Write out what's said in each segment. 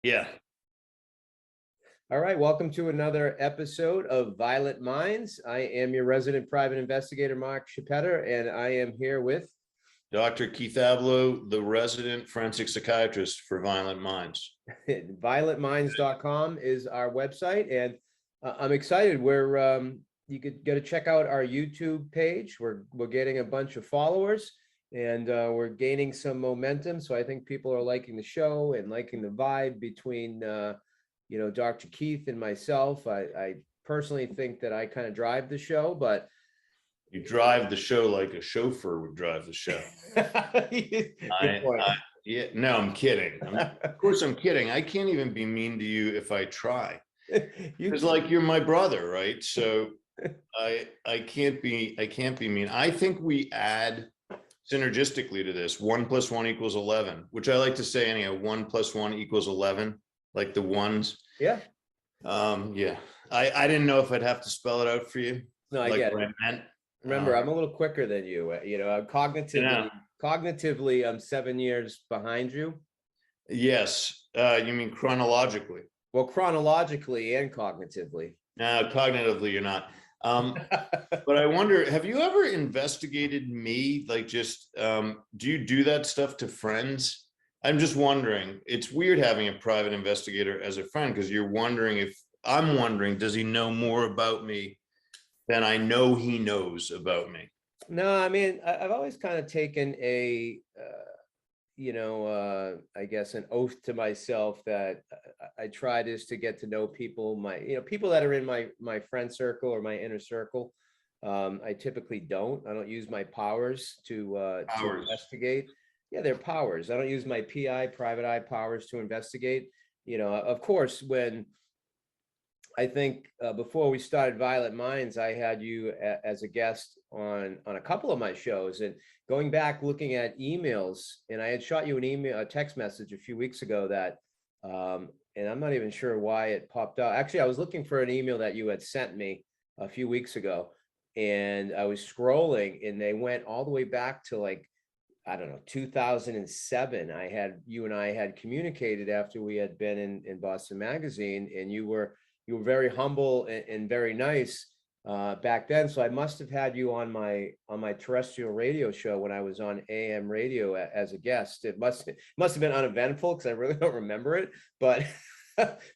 Yeah. All right, welcome to another episode of Violent Minds. I am your resident private investigator, Mark Chipetter, and I am here with Dr. Keith Abloh, the resident forensic psychiatrist for Violent Minds. violentminds.com is our website, and I'm excited. You could get to check out our YouTube page. We're getting a bunch of followers, and we're gaining some momentum. So I think people are liking the show and liking the vibe between Dr. Keith and myself. I personally think that I kind of drive the show, but you drive the show like a chauffeur would drive the show. No, I'm kidding. Of course I'm kidding. I can't even be mean to you if I try. Because you're my brother, right? So I can't be mean. I think we add synergistically to this 1 + 1 = 11, which I like to say anyhow. 1 + 1 = 11, like the ones. Yeah. Yeah. I didn't know if I'd have to spell it out for you. No, I get it. Remember, I'm a little quicker than you. Cognitively, I'm 7 years behind you. Yes. You mean chronologically? Well, chronologically and cognitively. No, cognitively, you're not. But I wonder, have you ever investigated me? Do you do that stuff to friends? I'm just wondering. It's weird having a private investigator as a friend, because I'm wondering, does he know more about me than I know he knows about me? No, I mean, I've always kind of taken I guess an oath to myself that I try this to get to know people, people that are in my friend circle or my inner circle. I typically don't. I don't use my powers to investigate. Yeah, they're powers. I don't use my PI, private eye powers to investigate. Of course, when I think before we started Violent Minds, I had you as a guest on a couple of my shows, and going back looking at emails, and I had shot you a text message a few weeks ago that, and I'm not even sure why it popped up. Actually, I was looking for an email that you had sent me a few weeks ago, and I was scrolling, and they went all the way back to I don't know, 2007. You and I had communicated after we had been in Boston Magazine, and you were very humble and very nice back then. So I must have had you on my terrestrial radio show when I was on AM radio as a guest. It must have been uneventful, because I really don't remember it. But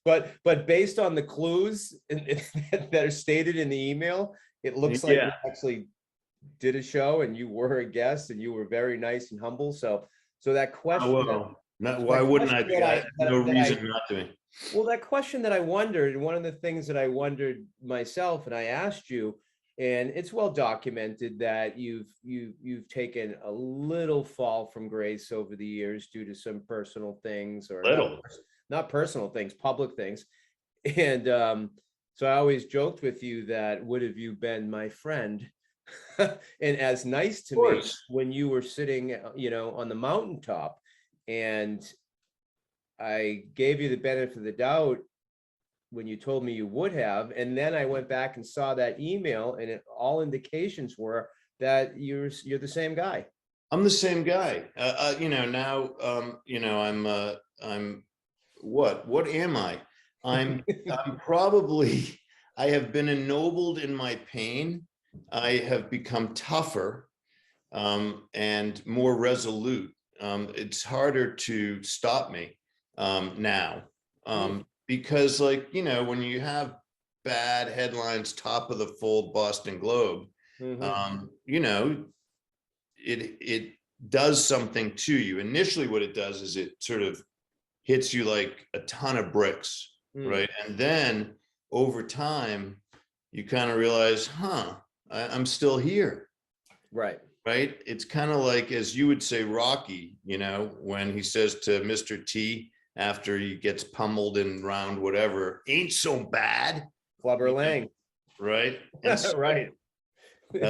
but based on the clues that are stated in the email, it looks like we actually did a show and you were a guest and you were very nice and humble. So that question. Why wouldn't I be? I have no reason not to be. Well, that question that I wondered, and one of the things that I wondered myself, and I asked you, and it's well documented that you've taken a little fall from grace over the years due to some personal things, or not personal things, public things. And so I always joked with you that, would have you been my friend and as nice to me when you were sitting, on the mountaintop. And I gave you the benefit of the doubt when you told me you would have. And then I went back and saw that email, and all indications were that you're the same guy. I'm the same guy. Now, I'm what am I? I'm probably, I have been ennobled in my pain. I have become tougher and more resolute. It's harder to stop me now because when you have bad headlines, top of the fold Boston Globe, it does something to you. Initially, what it does is it sort of hits you like a ton of bricks, right? And then over time, you kind of realize, I'm still here. Right. Right. It's kind of like, as you would say, Rocky, when he says to Mr. T after he gets pummeled in round whatever, ain't so bad. Clubber Lang. Right. So, right.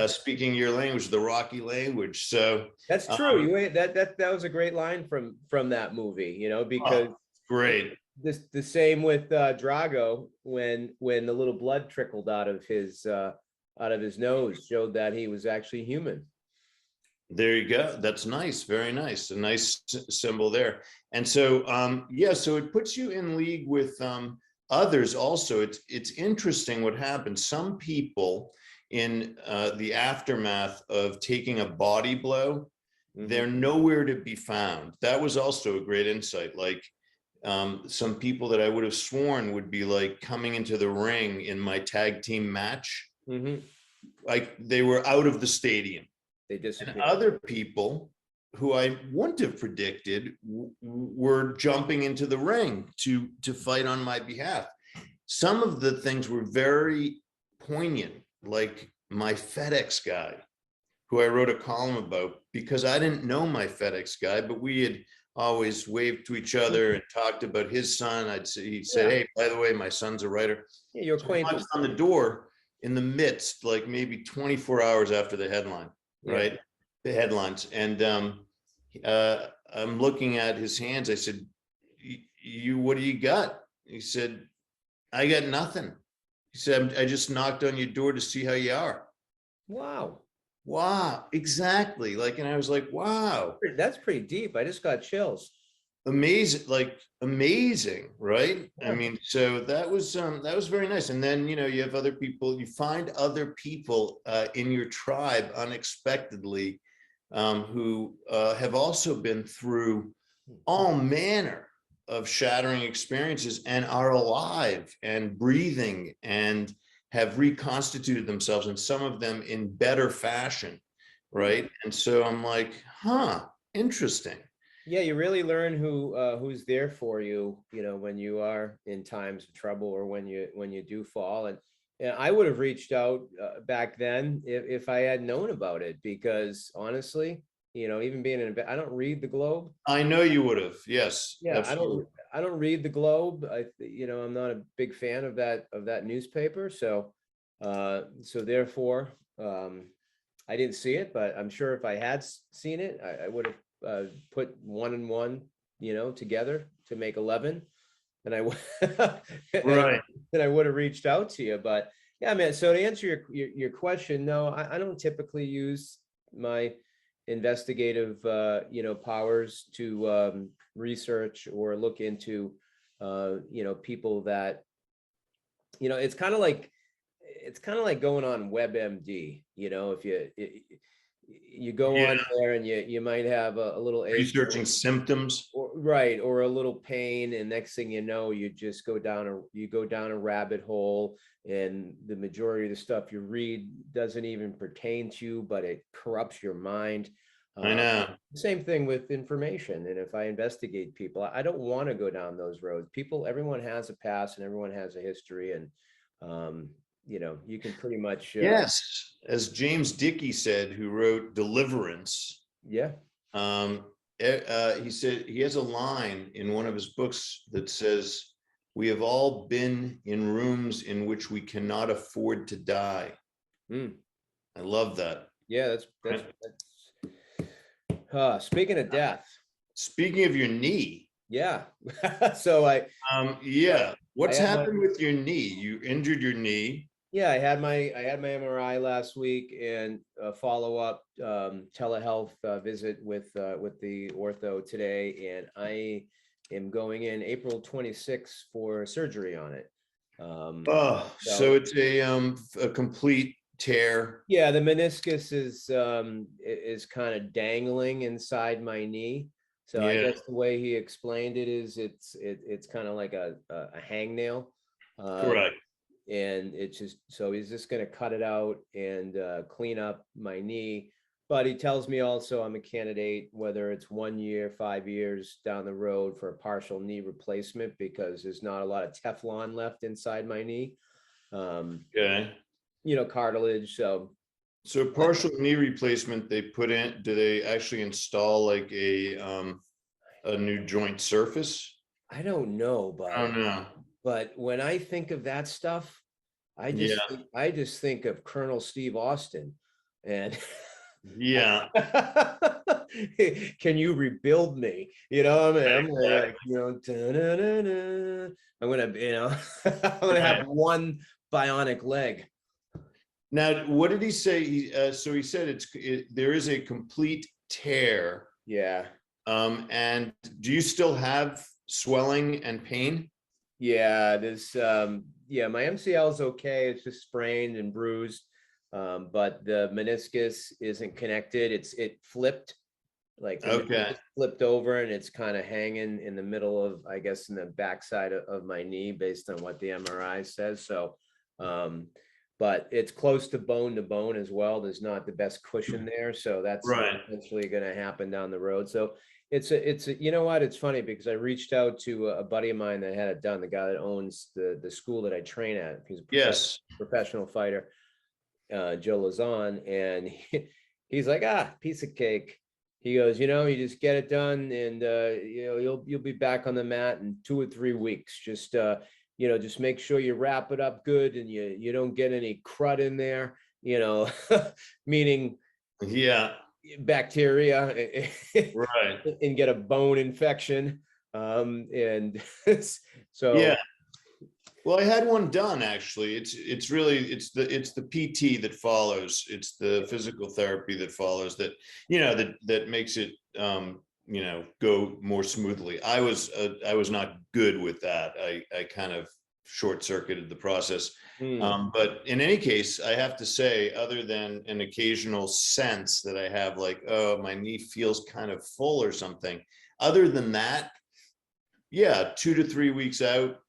Speaking your language, the Rocky language. So that's true. That was a great line from that movie, because great. The same with Drago, when the little blood trickled out of his nose, showed that he was actually human. There you go. That's nice. Very nice. A nice symbol there. And so, yeah, so it puts you in league with others also. It's interesting what happens. Some people in the aftermath of taking a body blow, they're nowhere to be found. That was also a great insight. Like some people that I would have sworn would be like coming into the ring in my tag team match, Mm-hmm. like they were out of the stadium. They And disappear. other people who I wouldn't have predicted were jumping into the ring to fight on my behalf. Some of the things were very poignant, like my FedEx guy, who I wrote a column about, because I didn't know my FedEx guy, but we had always waved to each other and talked about his son. He said, Yeah. "Hey, by the way, my son's a writer." Yeah, you're So he acquainted. knocks on the door in the midst, like maybe 24 hours after the headline, Yeah. right? The headlines. And I'm looking at his hands. I said, what do you got? He said, I got nothing. He said, I just knocked on your door to see how you are. Wow. Wow, exactly. Like, and I was like, wow, That's pretty deep. I just got chills. amazing, like amazing, right? I Yeah. mean, so that was very nice. And then, you have other people, you find other people in your tribe unexpectedly who have also been through all manner of shattering experiences and are alive and breathing and have reconstituted themselves, and some of them in better fashion, right? And so I'm like, interesting. Yeah, you really learn who's there for you, when you are in times of trouble or when you do fall. And I would have reached out back then if I had known about it, because honestly, even being I don't read the Globe. I know you would have. Yes, Yeah, absolutely. I don't read the Globe. I'm not a big fan of that newspaper. So therefore, I didn't see it, but I'm sure if I had seen it, I would have put one and one, together to make 11. And I would, Right. then I would have reached out to you. But yeah, man. So to answer your question, no, I don't typically use my investigative, powers to research or look into, people that, it's kind of like going on WebMD. If you go Yeah. on there and you might have a little ache, Researching symptoms. or a little pain, and next thing you know, you just go down a rabbit hole, and the majority of the stuff you read doesn't even pertain to you, but it corrupts your mind. I know. Same thing with information. And if I investigate people, I don't want to go down those roads. Everyone has a past and everyone has a history, and you can pretty much, Yes, as James Dickey said, who wrote Deliverance, yeah. he said he has a line in one of his books that says, "We have all been in rooms in which we cannot afford to die." Mm. I love that. Yeah, that's speaking of death. Speaking of your knee, Yeah. So yeah, I what's had happened with your knee? You injured your knee. I had my MRI last week, and a follow-up telehealth visit with the ortho today, and I am going in April 26th for surgery on it. Oh, so it's a complete tear. Yeah, the meniscus is kind of dangling inside my knee. So I Yeah, guess the way he explained it is it's kind of like a hangnail. correct. And he's just going to cut it out and clean up my knee. But he tells me also I'm a candidate, whether it's 1 year, 5 years down the road, for a partial knee replacement, because there's not a lot of Teflon left inside my knee. Okay. Cartilage. So partial knee replacement, they put in, do they actually install like a new joint surface? I don't know, I don't know. but when I think of that stuff, Yeah, I just think of Colonel Steve Austin, and yeah. can you rebuild me? I mean, I'm gonna, Exactly. like, da-na-na-na. I'm gonna, I'm gonna have one bionic leg. Now, what did he say? So he said there is a complete tear. Yeah. And do you still have swelling and pain? Yeah, yeah, my MCL is okay. It's just sprained and bruised. But the meniscus isn't connected. It flipped, like the Okay. meniscus flipped over, and it's kind of hanging in the middle of, I guess, in the backside of my knee based on what the MRI says. So, but it's close to bone as well. There's not the best cushion there. So that's Right. eventually going to happen down the road. So you know what? It's funny because I reached out to a buddy of mine that had it done, the guy that owns the school that I train at. He's a Yes. professional fighter, Joe Lazan, and he's like, piece of cake. He goes, you just get it done, and you'll be back on the mat in 2 or 3 weeks. Just just make sure you wrap it up good, and you don't get any crud in there, meaning Yeah. bacteria, Right. and get a bone infection. And so Yeah. Well, I had one done actually. It's really it's the PT that follows. It's the physical therapy that follows that makes it go more smoothly. I was not good with that. I kind of short-circuited the process. But in any case, I have to say, other than an occasional sense that I have like, oh, my knee feels kind of full or something, other than that, yeah, 2 to 3 weeks out,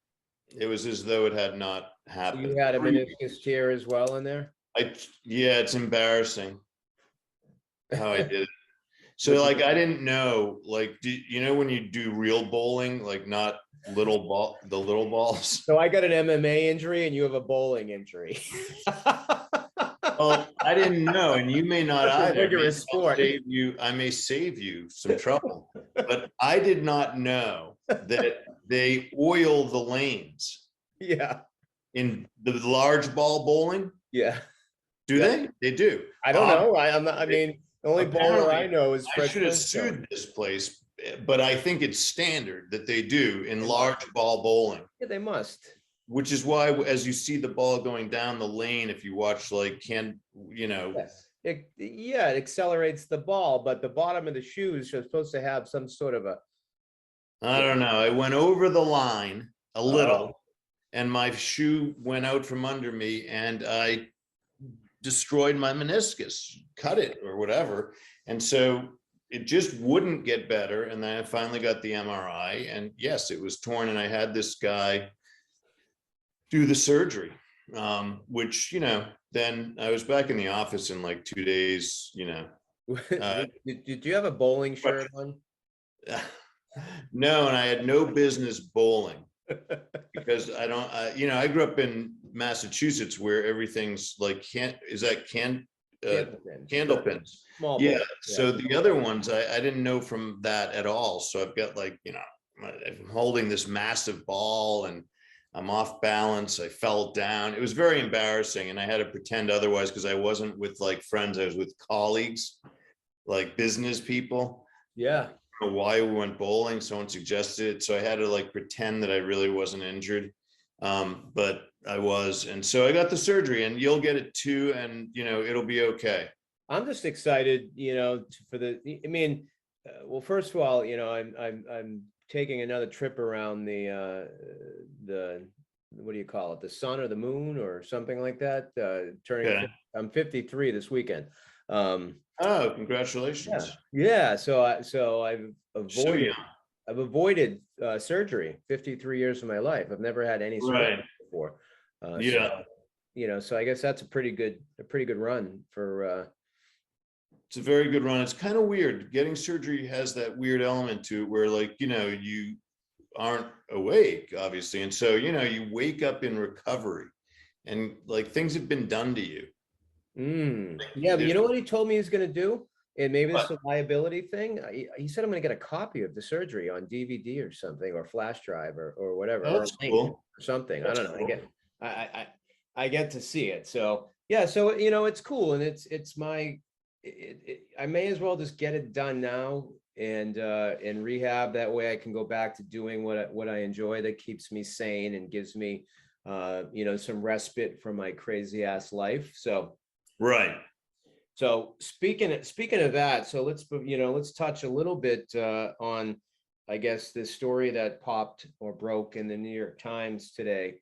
it was as though it had not happened. you had a meniscus tear as well in there? Yeah, it's embarrassing how I did it. So like, I didn't know, like, when you do real bowling, like not the little balls. So I got an MMA injury and you have a bowling injury. Well, I didn't know, and you may not either. Rigorous sport. I may save you some trouble, but I did not know that they oil the lanes. Yeah. In the large ball bowling. Yeah. Do they? They do. I don't know. I'm not, I mean, the only bowler I know is I Fred should have Flintstone. sued this place, but I think it's standard that they do in large ball bowling. Yeah, they must. Which is why, as you see the ball going down the lane, if you watch like Yes. It accelerates the ball, but the bottom of the shoes are supposed to have some sort of a. I don't know. I went over the line a little, Oh. and my shoe went out from under me, and I destroyed my meniscus, cut it or whatever. And so it just wouldn't get better. And then I finally got the MRI, and yes, it was torn. And I had this guy do the surgery, which, then I was back in the office in like 2 days, Did you have a bowling shirt on? No, and I had no business bowling because I grew up in Massachusetts where everything's like candle pins. Small Yeah. bowl. So the other ones, I didn't know from that at all. So I've got like, I'm holding this massive ball and I'm off balance. I fell down. It was very embarrassing. And I had to pretend otherwise because I wasn't with like friends. I was with colleagues, like business people. Yeah. I don't know why we went bowling. Someone suggested it. So I had to like pretend that I really wasn't injured. But I was. And so I got the surgery, and you'll get it too. And, it'll be okay. I'm just excited, well, first of all, I'm taking another trip around the what do you call it? The sun or the moon or something like that. I'm 53 this weekend. Oh, congratulations. Yeah. So I've avoided surgery 53 years of my life. I've never had any surgery before. So I guess that's a pretty good run for it's a very good run. It's kind of weird. Getting surgery has that weird element to it where like, you aren't awake, obviously. And so, you wake up in recovery and like things have been done to you. Yeah, but you know what he told me he's going to do? And maybe this is a liability thing. He said I'm going to get a copy of the surgery on DVD or something, or flash drive or whatever. Oh, that's cool. Or something. That's I don't know. cool. I get to see it. So yeah, so it's cool, and it's my. I may as well just get it done now and rehab. That way I can go back to doing what I enjoy, that keeps me sane and gives me some respite from my crazy ass life. Right. So speaking of that, so let's touch a little bit on, I guess, this story that popped or broke in the New York Times today.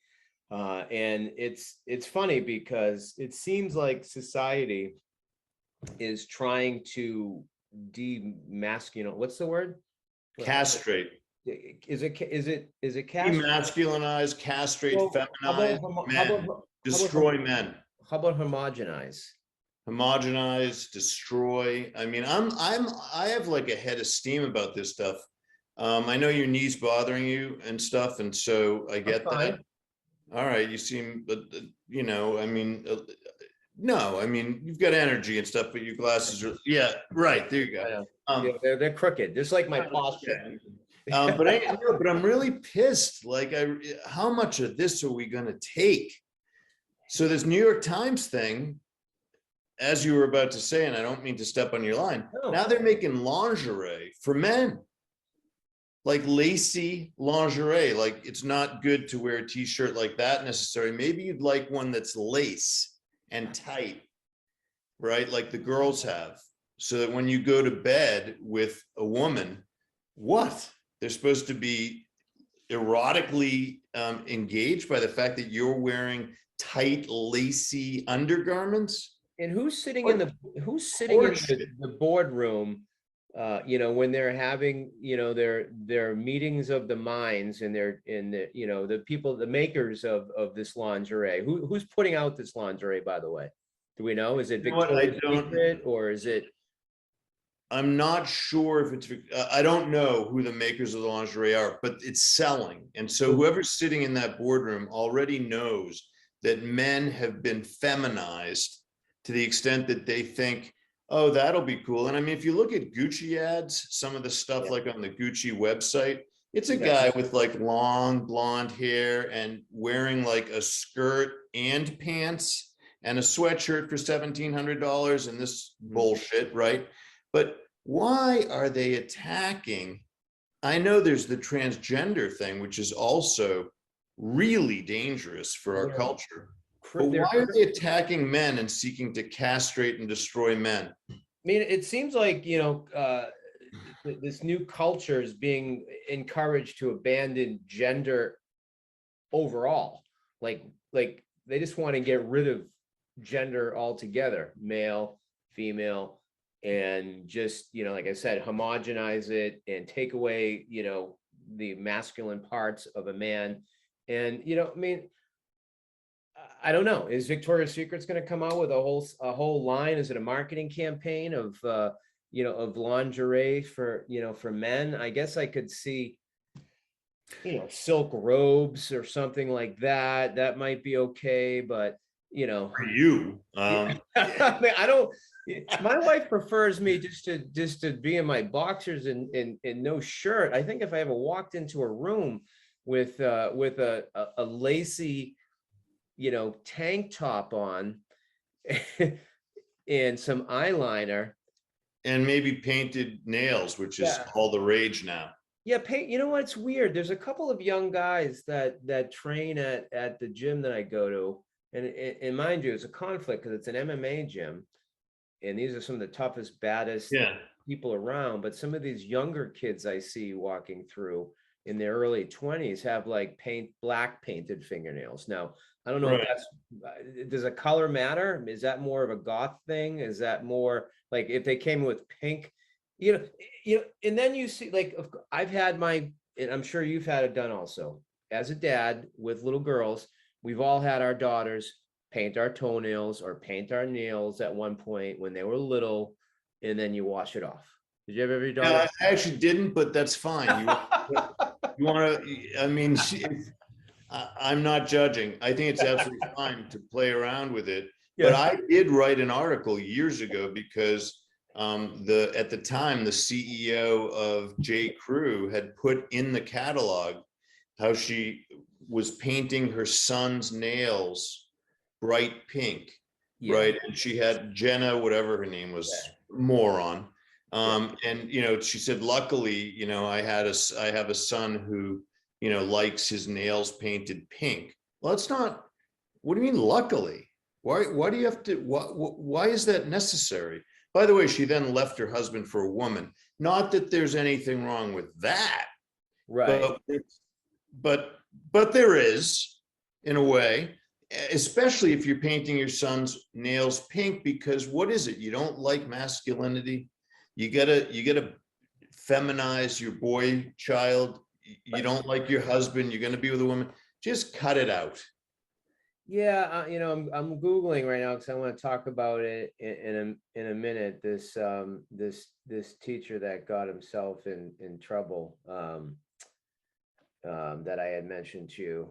And it's funny because it seems like society is trying to demasculine. What's the word? Castrate. Is it castrate? Demasculinize, castrate, Well, feminize men, destroy men. How about homogenize? Homogenize, destroy. I mean, I have like a head of steam about this stuff. I know your knees bothering you and stuff, and so I get that. All right, you seem, I mean, no, I mean, you've got energy and stuff, but your glasses are, yeah, right, there you go. Yeah, they're crooked, just like my posture. But I'm really pissed. Like, how much of this are we going to take? So this New York Times thing, as you were about to say, and I don't mean to step on your line, now they're making lingerie for men, like lacy lingerie. Like, it's not good to wear a t-shirt like that necessarily. Maybe you'd like one that's lace and tight, right? Like the girls have, so that when you go to bed with a woman, what? They're supposed to be erotically engaged by the fact that you're wearing tight, lacy undergarments. And who's sitting in the boardroom, when they're having, their meetings of the minds, and the people, the makers of this lingerie, who's putting out this lingerie, by the way? Do we know? Is it Victoria's Secret, or is it? I'm not sure if it's, I don't know who the makers of the lingerie are, but it's selling. And so whoever's sitting in that boardroom already knows that men have been feminized to the extent that they think, oh, that'll be cool. And I mean, if you look at Gucci ads, some of the stuff like on the Gucci website, it's a guy with like long blonde hair and wearing like a skirt and pants and a sweatshirt for $1,700 and this bullshit, right? But why are they attacking? I know there's the transgender thing, which is also really dangerous for our culture. But why are they attacking men and seeking to castrate and destroy men? I mean, it seems like, this new culture is being encouraged to abandon gender overall. Like they just want to get rid of gender altogether, male, female, and just, like I said, homogenize it and take away, the masculine parts of a man. And, I mean, I don't know. Is Victoria's Secret's going to come out with a whole line? Is it a marketing campaign of of lingerie for for men? I guess I could see silk robes or something like that. That might be okay, but for you, I mean, I don't. My wife prefers me just to be in my boxers and no shirt. I think if I ever walked into a room with a lacy tank top on and some eyeliner and maybe painted nails, which is all the rage now. Yeah, paint. You know what? It's weird. There's a couple of young guys that train at the gym that I go to, and mind you, it's a conflict because it's an MMA gym, and these are some of the toughest, baddest people around. But some of these younger kids I see walking through in their early 20s have like black painted fingernails. Now, I don't know if that's, does a color matter? Is that more of a goth thing? Is that more like if they came with pink, and then you see, like, I've had and I'm sure you've had it done also. As a dad with little girls, we've all had our daughters paint our toenails or paint our nails at one point when they were little, and then you wash it off. Did you ever have your daughter? I actually didn't, but that's fine. You want to, I mean, I'm not judging. I think it's absolutely fine to play around with it. But I did write an article years ago because at the time, the CEO of J. Crew had put in the catalog how she was painting her son's nails bright pink, right? And she had Jenna, whatever her name was, moron. And she said, luckily, I have a son who likes his nails painted pink. Well, it's not, what do you mean luckily? Why do you have to, why is that necessary? By the way, she then left her husband for a woman. Not that there's anything wrong with that, Right. but but but there is, in a way, especially if you're painting your son's nails pink, because what is it? You don't like masculinity. You gotta feminize your boy child. You don't like your husband. You're gonna be with a woman. Just cut it out. Yeah, I'm Googling right now because I want to talk about it in a minute. This teacher that got himself in trouble, that I had mentioned to you.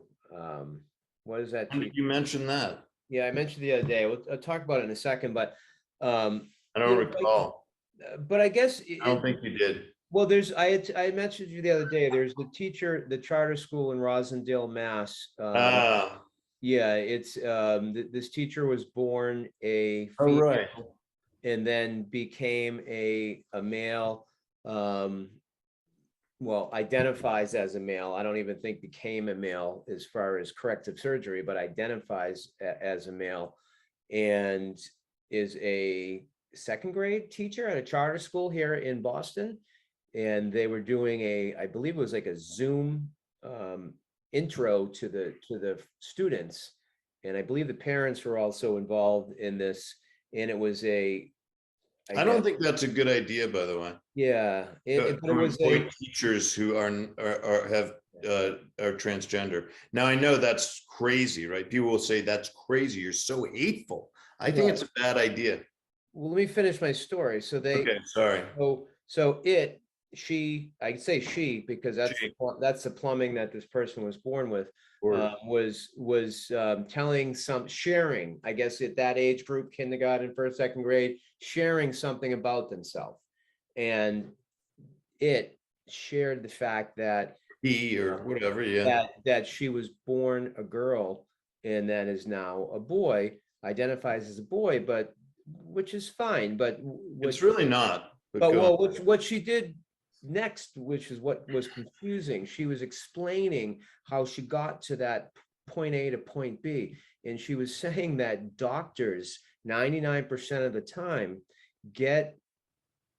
What is that When did teacher? you mention that? Yeah, I mentioned the other day. I'll talk about it in a second, but I you don't know, recall. but I guess I don't think you did. well, I mentioned to you the other day. There's the teacher, the charter school in Rosendale, Mass. Ah, Yeah, it's this teacher was born a oh, right. female and then became a male. Um, well, identifies as a male. I don't even think became a male as far as corrective surgery, but identifies as a male, and is a second grade teacher at a charter school here in Boston. And they were doing I believe it was like a Zoom intro to the students, and I believe the parents were also involved in this. And it was I I guess, don't think that's a good idea, by the way. yeah, but it To was employ teachers who are transgender. Now I know that's crazy, right? People will say that's crazy. You're so hateful. I think right. it's a bad idea. Well, let me finish my story. Okay, sorry. I say she because Gee, that's the plumbing that this person was born with. or Was sharing, I guess, at that age group, kindergarten, first, second grade, sharing something about themselves, and it shared the fact that he or whatever. Yeah. that she was born a girl and that is now a boy, identifies as a boy, but which is fine. But It's really not. But go on. well, what she did next, which is what was confusing, she was explaining how she got to that point A to point B, and she was saying that doctors 99% of the time get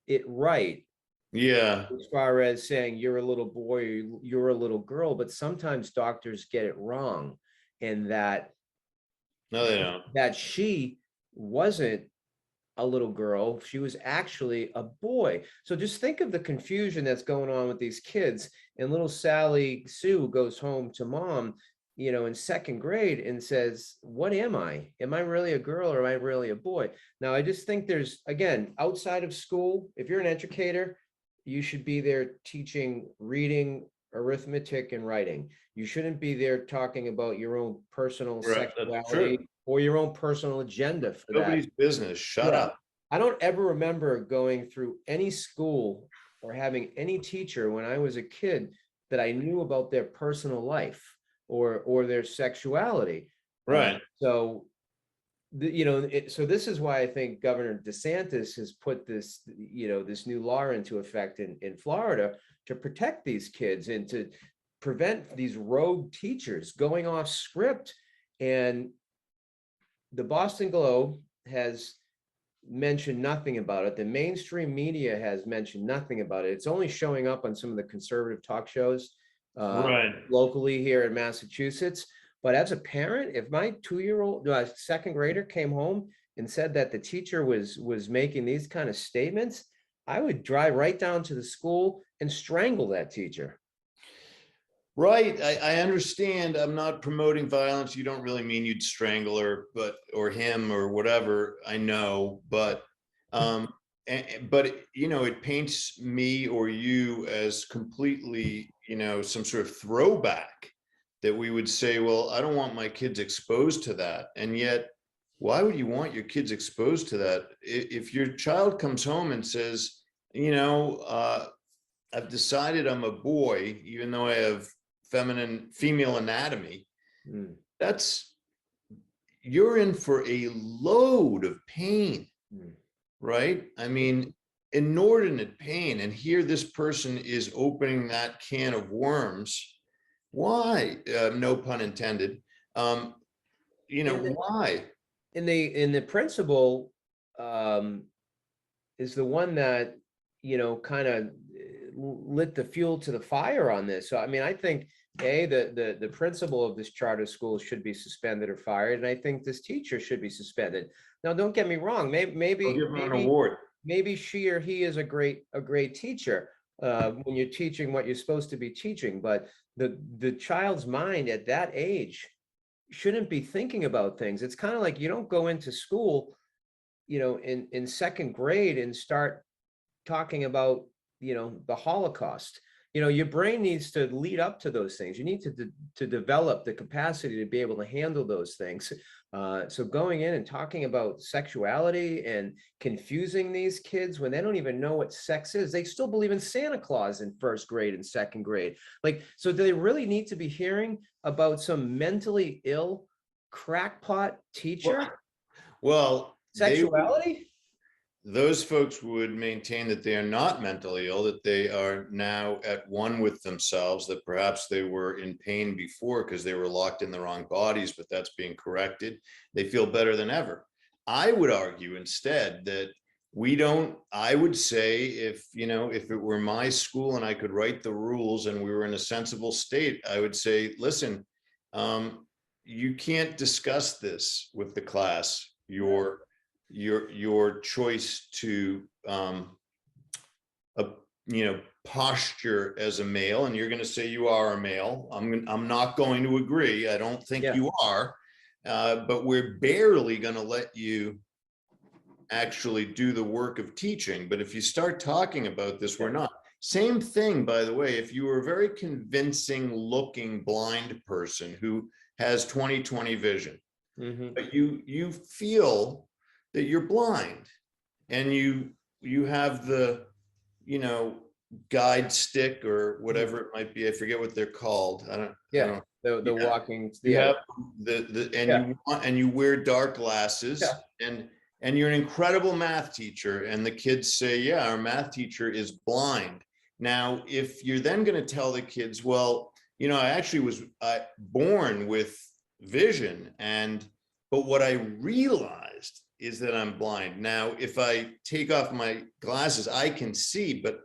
it right Yeah. as far as saying you're a little boy or you're a little girl, but sometimes doctors get it wrong, and No, they don't. that she wasn't a little girl, she was actually a boy. So just think of the confusion that's going on with these kids. And little Sally Sue goes home to mom, in second grade, and says, what am I? Am I really a girl or am I really a boy? Now, I just think there's, again, outside of school, if you're an educator, you should be there teaching reading, arithmetic, and writing. You shouldn't be there talking about your own personal Right. That's true. sexuality or your own personal agenda for that. Nobody's business. Shut Yeah. up. I don't ever remember going through any school or having any teacher when I was a kid that I knew about their personal life or their sexuality. Right. So so this is why I think Governor DeSantis has put this new law into effect in Florida to protect these kids and to prevent these rogue teachers going off script. And the Boston Globe has mentioned nothing about it. The mainstream media has mentioned nothing about it. It's only showing up on some of the conservative talk shows Right. locally here in Massachusetts. But as a parent, if my 2-year-old second grader came home and said that the teacher was making these kind of statements, I would drive right down to the school and strangle that teacher. Right. I understand. I'm not promoting violence. You don't really mean you'd strangle her, or him or whatever. I know, but it paints me or you as completely, some sort of throwback that we would say, well, I don't want my kids exposed to that. And yet, why would you want your kids exposed to that? If your child comes home and says, I've decided I'm a boy, even though I have female anatomy, that's, you're in for a load of pain, right? I mean, inordinate pain. And here this person is opening that can of worms. Why? No pun intended. You know, In the, why? in the principal, um, is the one that, kind of lit the fuel to the fire on this. So, I mean, I think, the principal of this charter school should be suspended or fired, and I think this teacher should be suspended. Now, don't get me wrong, I'll give him an award. maybe she or he is a great teacher, when you're teaching what you're supposed to be teaching, but the child's mind at that age shouldn't be thinking about things. It's kind of like you don't go into school, in second grade and start talking about, the Holocaust. Your brain needs to lead up to those things. You need to develop the capacity to be able to handle those things. So going in and talking about sexuality and confusing these kids when they don't even know what sex is, they still believe in Santa Claus in first grade and second grade. Like, so do they really need to be hearing about some mentally ill crackpot teacher? Well, Sexuality? those folks would maintain that they are not mentally ill, that they are now at one with themselves, that perhaps they were in pain before because they were locked in the wrong bodies, but that's being corrected. They feel better than ever. I would argue instead that I would say, if it were my school and I could write the rules and we were in a sensible state, I would say, listen, you can't discuss this with the class, your choice to posture as a male, and you're going to say you are a male. I'm not going to agree. I don't think you are, but we're barely going to let you actually do the work of teaching. But if you start talking about this, we're not. Same thing, by the way, if you were a very convincing looking blind person who has 20/20 vision, but you feel that you're blind, and you have the guide stick or whatever it might be. I forget what they're called. I don't. The walking. You have and you wear dark glasses, and you're an incredible math teacher, and the kids say, yeah, our math teacher is blind. Now, if you're then going to tell the kids, well, I actually was born with vision, but what I realized is that I'm blind. Now, if I take off my glasses, I can see, but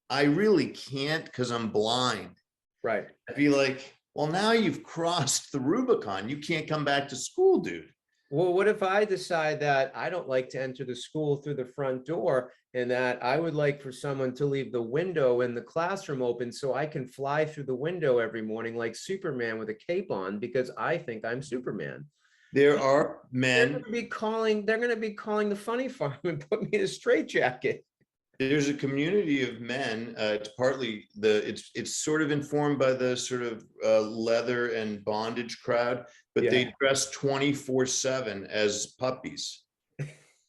I really can't because I'm blind. Right. I'd be like, well, now you've crossed the Rubicon. You can't come back to school, dude. Well, what if I decide that I don't like to enter the school through the front door, and that I would like for someone to leave the window in the classroom open so I can fly through the window every morning like Superman with a cape on because I think I'm Superman? There are men. They're going to be calling the funny farm and put me in a straitjacket. There's a community of men. It's partly it's sort of informed by the sort of leather and bondage crowd, but they dress 24/7 as puppies.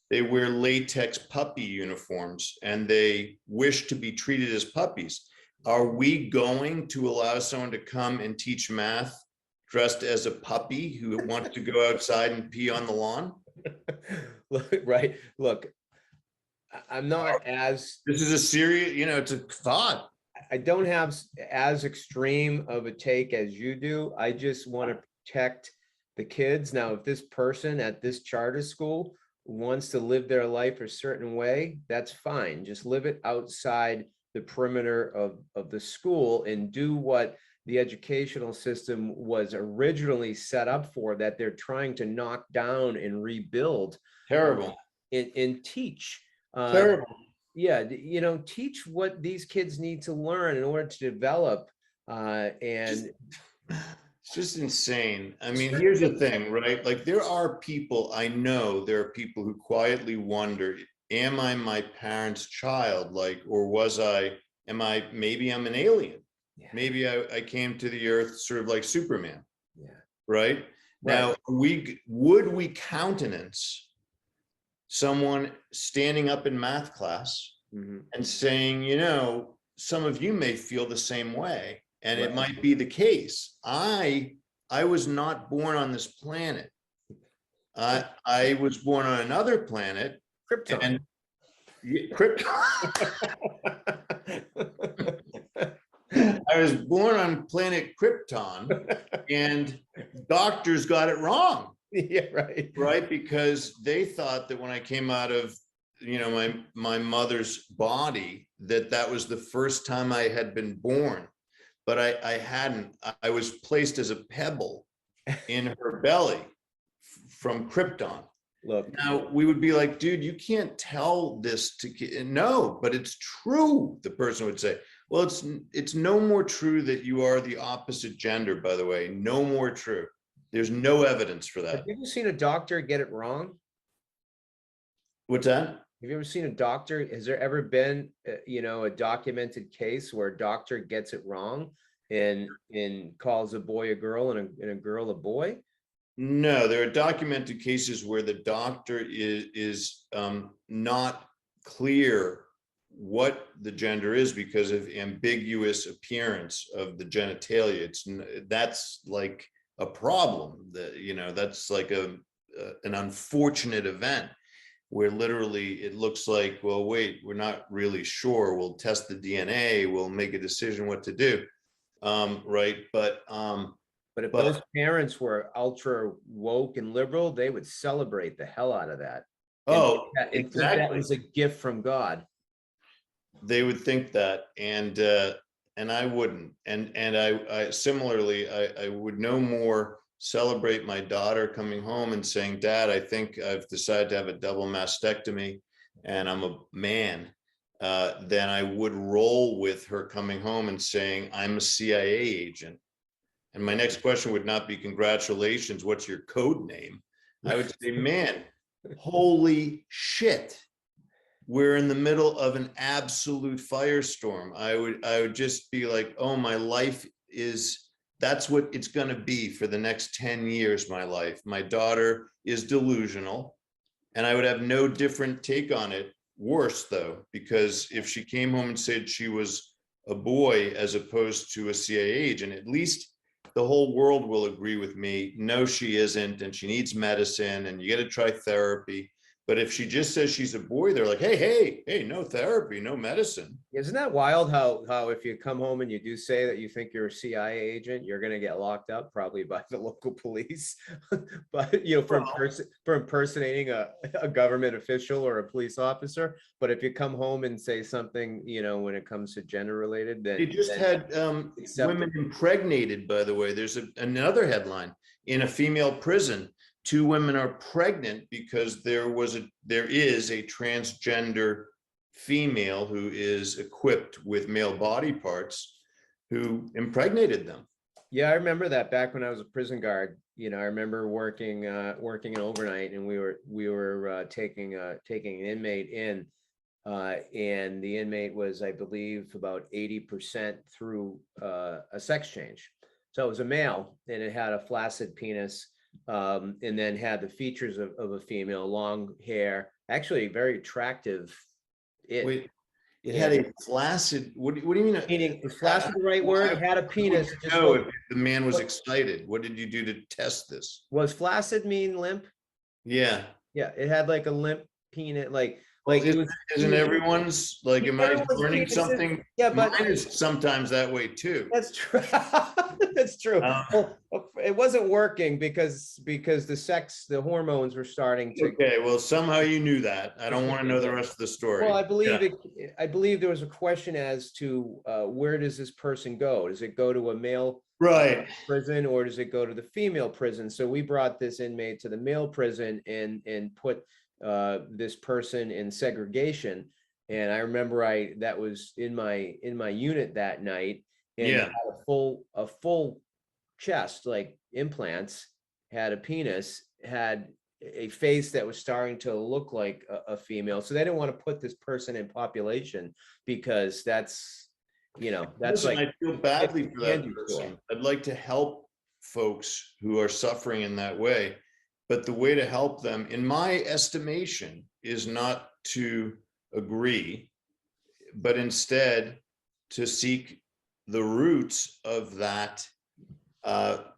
They wear latex puppy uniforms, and they wish to be treated as puppies. Are we going to allow someone to come and teach math dressed as a puppy who wants to go outside and pee on the lawn? Look, I'm not as. This is a serious, it's a thought. I don't have as extreme of a take as you do. I just want to protect the kids. Now, if this person at this charter school wants to live their life a certain way, that's fine. Just live it outside the perimeter of the school and do what the educational system was originally set up for, that they're trying to knock down and rebuild. Terrible. And teach. Terrible. Teach what these kids need to learn in order to develop. It's just insane. I mean, here's the thing, right? Like, I know there are people who quietly wonder, am I my parents' child? Like, or maybe I'm an alien. Yeah. Maybe I came to the earth sort of like Superman. Yeah. Right? Now, would we countenance someone standing up in math class and saying, some of you may feel the same way, and it might be the case. I was not born on this planet. I was born on another planet. Krypton. I was born on planet Krypton, and doctors got it wrong. Yeah, right. Right, because they thought that when I came out of, my mother's body, that was the first time I had been born, but I hadn't. I was placed as a pebble in her belly from Krypton. Look, Now we would be like, dude, you can't tell this to no, but it's true. The person would say, well, it's no more true that you are the opposite gender, by the way, no more true. There's no evidence for that. have you ever seen a doctor get it wrong? What's that? Have you ever seen a doctor? Has there ever been, a documented case where a doctor gets it wrong and calls a boy a girl and a girl a boy? No, there are documented cases where the doctor is not clear what the gender is because of ambiguous appearance of the genitalia. That's like a problem. That's like an unfortunate event where literally it looks like, well, wait, we're not really sure. We'll test the DNA. We'll make a decision what to do. Right, but if those parents were ultra woke and liberal, they would celebrate the hell out of that. Oh, and think that was a gift from God. They would think that, and I wouldn't. And I similarly, I would no more celebrate my daughter coming home and saying, Dad, I think I've decided to have a double mastectomy and I'm a man, than I would roll with her coming home and saying, I'm a CIA agent. And my next question would not be, congratulations, what's your code name? I would say, man, holy shit. We're in the middle of an absolute firestorm. I would just be like, oh, my life that's what it's going to be for the next 10 years, my life. My daughter is delusional, and I would have no different take on it. Worse, though, because if she came home and said she was a boy as opposed to a CIA agent, at least the whole world will agree with me. No, she isn't, and she needs medicine, and you got to try therapy. But if she just says she's a boy, they're like, hey, no therapy, no medicine. Isn't that wild how if you come home and you do say that you think you're a CIA agent, you're going to get locked up probably by the local police, but for impersonating a government official or a police officer. But if you come home and say something, when it comes to gender related, then you just had women impregnated, by the way. There's another headline in a female prison. 2 women are pregnant because there is a transgender female who is equipped with male body parts who impregnated them. Yeah, I remember that back when I was a prison guard. I remember working an overnight, and we were taking an inmate in, and the inmate was, I believe, about 80% through a sex change. So it was a male, and it had a flaccid penis. And then had the features of a female, long hair, actually very attractive. Wait, it had a flaccid, what do you mean? Meaning, is flaccid the right word? It had a penis. No, if the man was excited. What did you do to test this? Was flaccid mean limp? Yeah. Yeah, it had like a limp penis, like isn't everyone's like, am I learning something? Yeah, but mine is sometimes that way too. That's true. That's true. Well, it wasn't working because the hormones were starting to. Okay, well, somehow you knew that. I don't want to know the rest of the story. Well, I believe there was a question as to where does this person go? Does it go to a male prison, or does it go to the female prison? So we brought this inmate to the male prison and put this person in segregation. And I remember that was in my unit that night, and had a full chest, like implants, had a penis, had a face that was starting to look like a female. So they didn't want to put this person in population because that's Listen, I feel badly for that person. I'd like to help folks who are suffering in that way. But the way to help them, in my estimation, is not to agree, but instead to seek the roots of that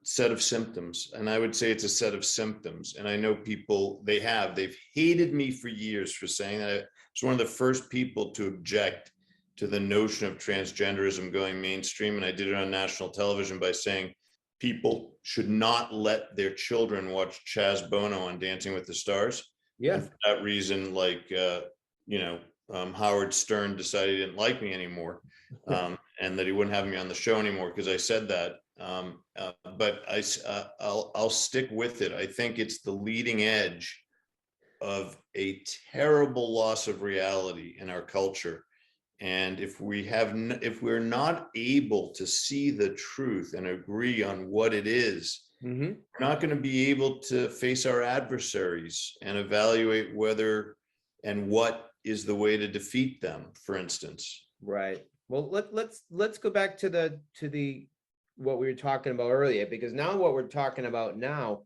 set of symptoms. And I would say it's a set of symptoms. And I know people, they've hated me for years for saying that. I was one of the first people to object to the notion of transgenderism going mainstream. And I did it on national television by saying, people should not let their children watch Chaz Bono on Dancing with the Stars. Yeah. And for that reason, like, Howard Stern decided he didn't like me anymore, and that he wouldn't have me on the show anymore because I said that. But I'll stick with it. I think it's the leading edge of a terrible loss of reality in our culture. And if we're not able to see the truth and agree on what it is, we're not going to be able to face our adversaries and evaluate whether and what is the way to defeat them, for instance. Right. Well, let's go back to the what we were talking about earlier, because now what we're talking about now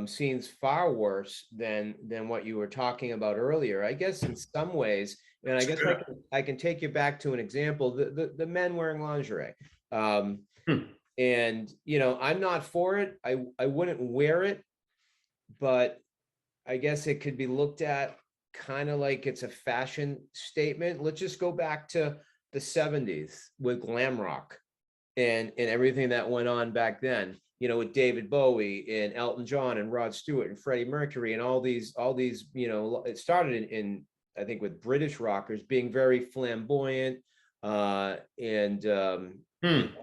seems far worse than what you were talking about earlier. I guess in some ways, and I guess I can take you back to an example, the men wearing lingerie. And I'm not for it. I wouldn't wear it, but I guess it could be looked at kind of like it's a fashion statement. Let's just go back to the 70s with glam rock and everything that went on back then, with David Bowie and Elton John and Rod Stewart and Freddie Mercury and all these, it started in I think with British rockers being very flamboyant and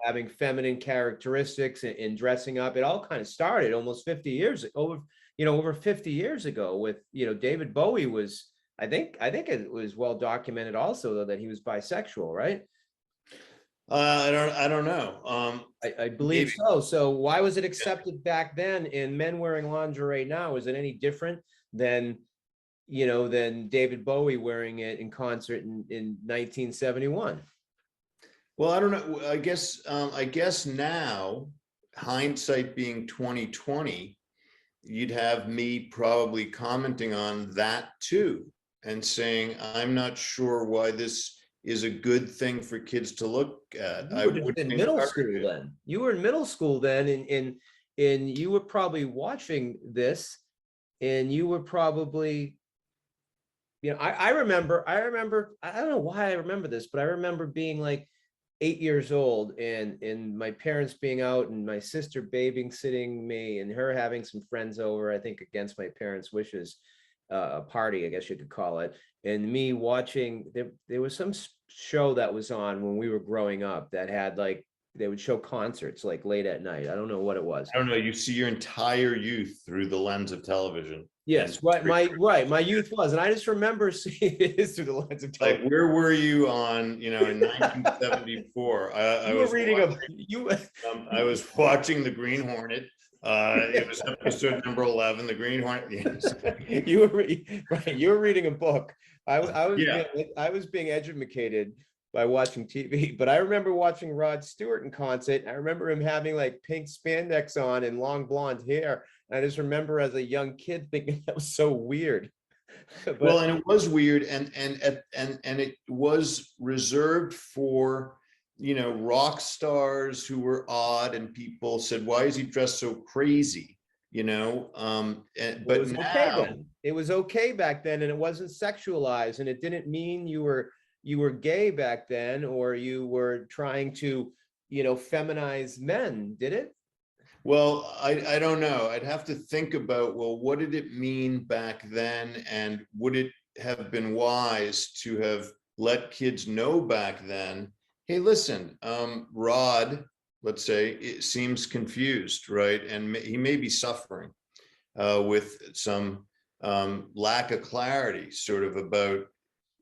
having feminine characteristics and dressing up. It all kind of started almost 50 years over 50 years ago with, David Bowie was, I think it was well documented also though that he was bisexual, right? I don't know. I believe maybe. so. So why was it accepted back then in men wearing lingerie now? Is it any different than David Bowie wearing it in concert in 1971? Well, I don't know. I guess now, hindsight being 2020, you'd have me probably commenting on that too and saying, I'm not sure why this is a good thing for kids to look at. You were just in middle school then. You were in middle school then, and you were probably watching this, and you were probably, I remember, I don't know why I remember this, but I remember being like 8 years old and my parents being out and my sister babysitting me and her having some friends over, I think against my parents' wishes, a party, I guess you could call it. And me watching, there was some show that was on when we were growing up that had like, they would show concerts like late at night. I don't know what it was. I don't know. You see your entire youth through the lens of television. Yes, right. My youth was, and I just remember seeing it through the lens of television. Like, where were you on, in 1974? I was watching The Green Hornet. It was episode number 11, The Green Hornet. Yes. You were reading a book. I was being educated by watching TV, but I remember watching Rod Stewart in concert. I remember him having like pink spandex on and long blonde hair. I just remember as a young kid thinking that was so weird. Well, and it was weird, and it was reserved for rock stars who were odd, and people said, "Why is he dressed so crazy?" But it was okay back then, and it wasn't sexualized, and it didn't mean you were gay back then, or you were trying to feminize men, did it? Well, I don't know. I'd have to think about, well, what did it mean back then? And would it have been wise to have let kids know back then, hey, listen, Rod, let's say, it seems confused, right? And he may be suffering with some lack of clarity sort of about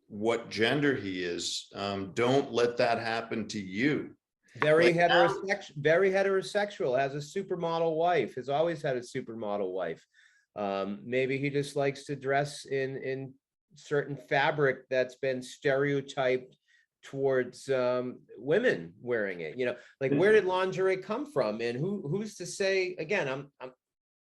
what gender he is. Don't let that happen to you. Very heterosexual, has a supermodel wife, has always had a supermodel wife. Maybe he just likes to dress in certain fabric that's been stereotyped towards women wearing it. Like, where did lingerie come from? And who's to say, again,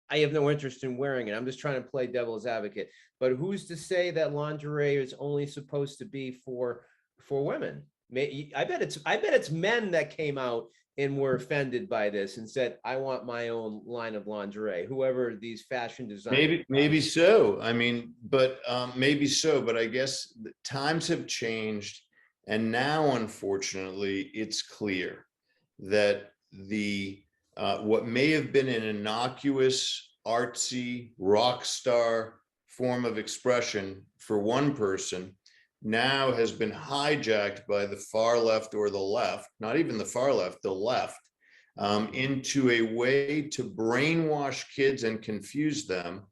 I have no interest in wearing it. I'm just trying to play devil's advocate. But who's to say that lingerie is only supposed to be for women? I bet it's men that came out and were offended by this and said, I want my own line of lingerie, whoever these fashion designers. Maybe so. I mean, but maybe so. But I guess the times have changed. And now, unfortunately, it's clear that the what may have been an innocuous, artsy, rock star form of expression for one person now has been hijacked by the far left or the left, not even the far left, the left, into a way to brainwash kids and confuse them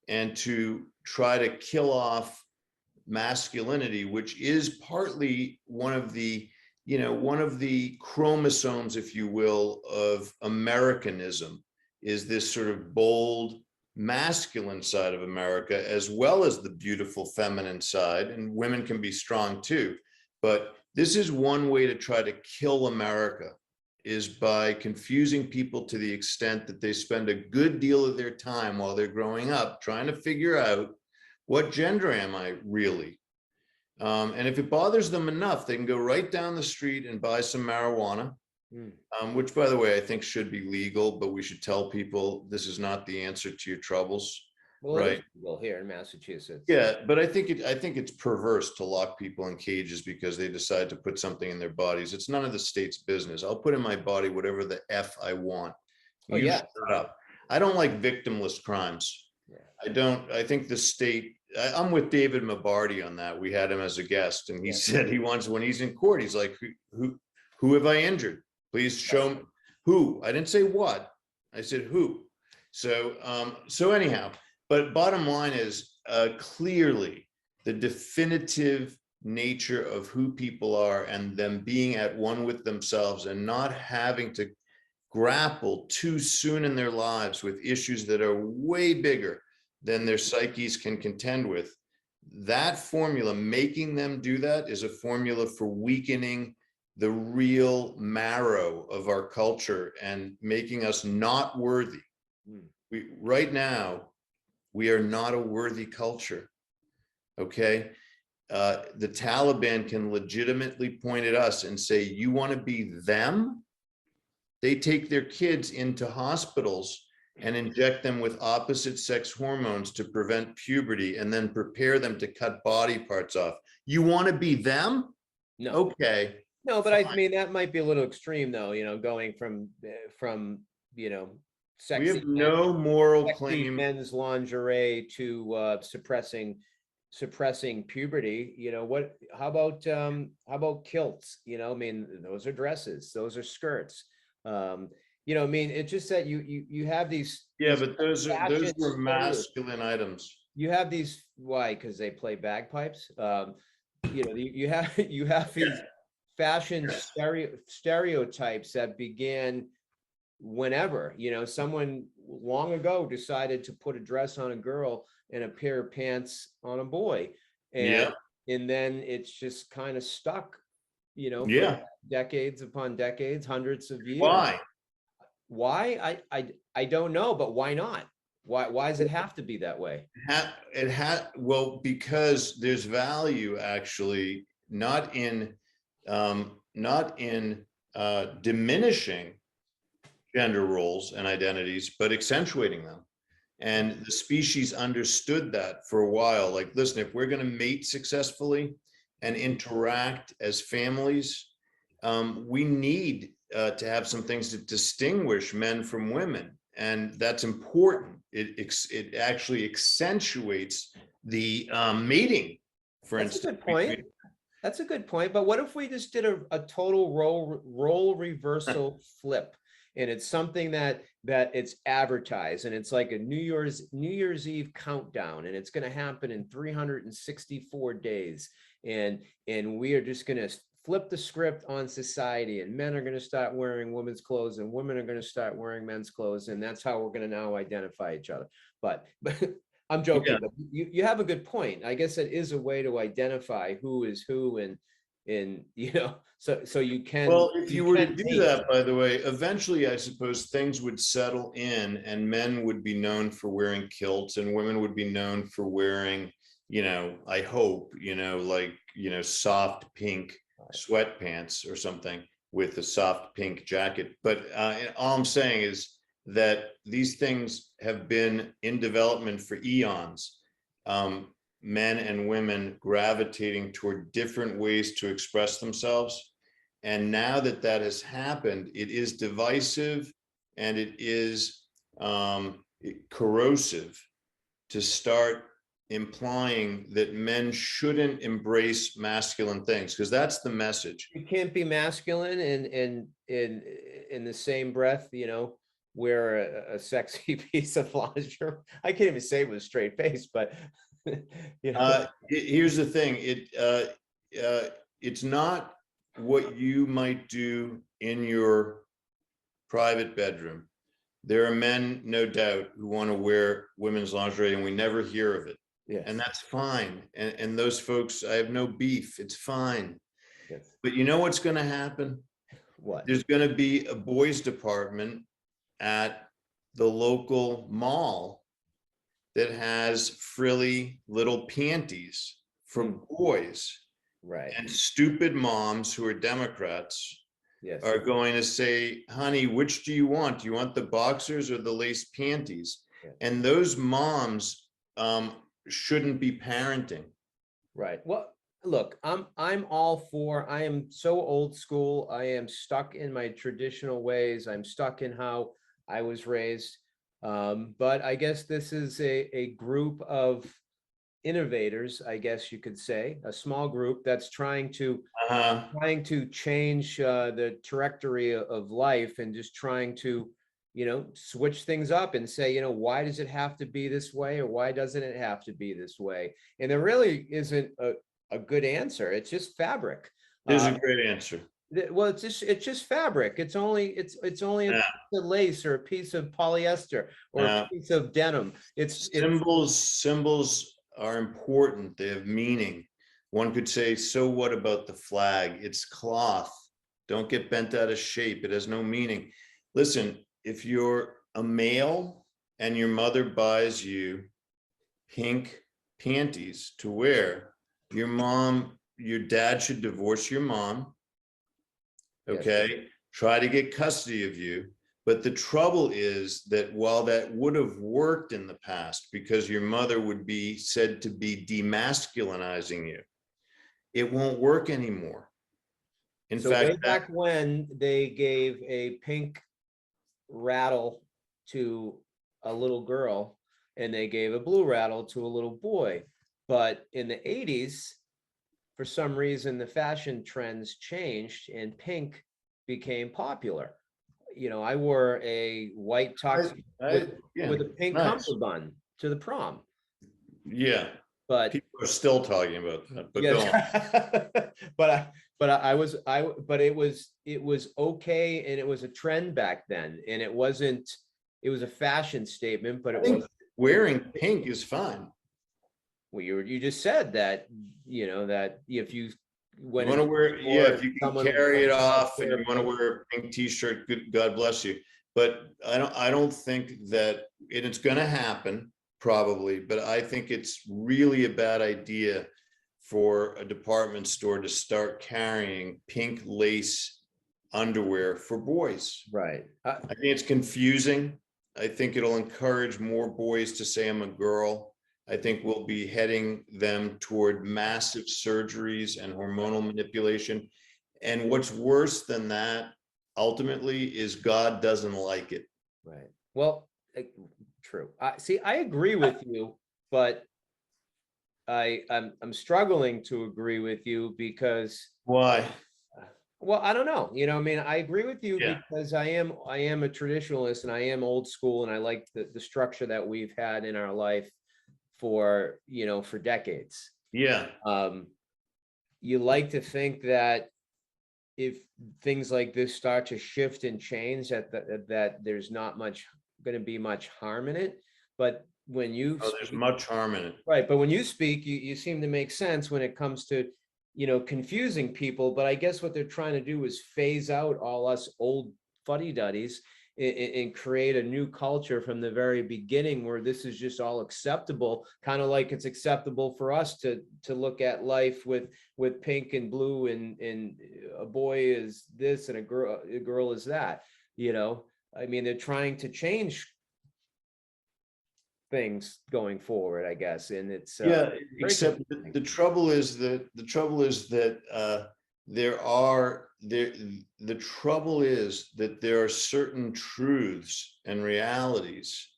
and to try to kill off masculinity, which is partly one of the, one of the chromosomes, if you will, of Americanism, is this sort of bold masculine side of America, as well as the beautiful feminine side, and women can be strong too. But this is one way to try to kill America, is by confusing people to the extent that they spend a good deal of their time while they're growing up trying to figure out, what gender am I really? And if it bothers them enough, they can go right down the street and buy some marijuana, which, by the way, I think should be legal, but we should tell people this is not the answer to your troubles. Well, right. Well, here in Massachusetts. Yeah, but I think it's perverse to lock people in cages because they decide to put something in their bodies. It's none of the state's business. I'll put in my body whatever the F I want. Oh, yeah. Shut up. I don't like victimless crimes. Yeah. I think the state, I'm with David Mabardi on that. We had him as a guest, and he said he wants, when he's in court, he's like, who have I injured? Please show me who. I didn't say what, I said who. So anyhow, but bottom line is, clearly the definitive nature of who people are and them being at one with themselves and not having to grapple too soon in their lives with issues that are way bigger than their psyches can contend with. That formula, making them do that, is a formula for weakening the real marrow of our culture and making us not worthy. Right now, we are not a worthy culture. Okay. The Taliban can legitimately point at us and say, you want to be them? They take their kids into hospitals and inject them with opposite sex hormones to prevent puberty and then prepare them to cut body parts off. You want to be them? No. Okay. No, but fine. I mean, that might be a little extreme though, going from, sexy, we have no moral claim, men's lingerie to suppressing puberty. How about kilts? I mean, those are dresses, those are skirts. I mean, it's just that you have these. Yeah, but those were masculine items. You have these, why? Because they play bagpipes. You have these fashion stereotypes that began whenever, someone long ago decided to put a dress on a girl and a pair of pants on a boy. And then it's just kind of stuck, for decades upon decades, hundreds of years. Why? I don't know, but why not? Why does it have to be that way? Well, because there's value actually not in diminishing gender roles and identities, but accentuating them. And the species understood that for a while. Like, listen, if we're going to mate successfully and interact as families, we need to have some things to distinguish men from women. And that's important. It actually accentuates the mating, for instance. That's a good point. That's a good point. But what if we just did a total role reversal flip? And it's something that it's advertised, and it's like a New Year's Eve countdown, and it's going to happen in 364 days. And we are just going to flip the script on society, and men are going to start wearing women's clothes and women are going to start wearing men's clothes. And that's how we're going to now identify each other. But I'm joking, but you have a good point. I guess it is a way to identify who is who, and so you can. Well, if you were to do that, by the way, eventually I suppose things would settle in, and men would be known for wearing kilts and women would be known for wearing, I hope, soft pink sweatpants or something with a soft pink jacket. But all I'm saying is that these things have been in development for eons. Men and women gravitating toward different ways to express themselves. And now that has happened, it is divisive and it is corrosive to start implying that men shouldn't embrace masculine things, because that's the message. You can't be masculine and in the same breath, wear a sexy piece of lingerie. I can't even say it with a straight face, but Here's the thing. It's not what you might do in your private bedroom. There are men, no doubt, who want to wear women's lingerie, and we never hear of it. Yes. And that's fine. And those folks, I have no beef. It's fine. Yes. But you know what's going to happen? What? There's going to be a boys department at the local mall that has frilly little panties for boys. Right. And stupid moms who are Democrats Yes. are going to say, honey, which do you want? Do you want the boxers or the lace panties? Yes. And those moms shouldn't be parenting. Right. Well, look, I'm all for, I am so old school. I am stuck in my traditional ways. I'm stuck in how I was raised. But I guess this is a group of innovators, I guess you could say, a small group that's trying to change the trajectory of life, and just trying to, switch things up and say, why does it have to be this way, or why doesn't it have to be this way? And there really isn't a good answer. It's just fabric. There's a great answer. Well, it's just fabric. It's only a piece of lace, or a piece of polyester, or a piece of denim. Symbols are important. They have meaning. One could say, so what about the flag? It's cloth. Don't get bent out of shape. It has no meaning. Listen, if you're a male and your mother buys you pink panties to wear, your dad should divorce your mom. Okay. Yes. Try to get custody of you. But the trouble is that while that would have worked in the past, because your mother would be said to be demasculinizing you, it won't work anymore. In fact, way back when they gave a pink rattle to a little girl, and they gave a blue rattle to a little boy. But in the 80s, for some reason, the fashion trends changed and pink became popular. I wore a white tux with a pink cummerbund to the prom. Yeah, but people are still talking about that. But yes. But it was okay, and it was a trend back then, and it was a fashion statement, but it was wearing pink is fine. Well, you just said that, that if you want to wear, if you can carry it off and you want to wear a pink t-shirt, God bless you. But I don't think that it's going to happen, probably, but I think it's really a bad idea for a department store to start carrying pink lace underwear for boys. Right. I think it's confusing. I think it'll encourage more boys to say I'm a girl. I think we'll be heading them toward massive surgeries and hormonal manipulation. And what's worse than that, ultimately, is God doesn't like it. Right. Well, true. I agree with you, but I'm struggling to agree with you because. Why? Well, I don't know. I agree with you because I am a traditionalist, and I am old school, and I like the structure that we've had in our life for decades. Yeah. You like to think that if things like this start to shift and change, that there's not going to be much harm in it. But when you there's much harm in it. Right. But when you speak, you seem to make sense when it comes to, confusing people. But I guess what they're trying to do is phase out all us old fuddy-duddies and create a new culture from the very beginning, where this is just all acceptable, kind of like it's acceptable for us to look at life with pink and blue, and a boy is this and a girl is that. They're trying to change things going forward, I guess, and it's except the trouble is that there are the trouble is that there are certain truths and realities,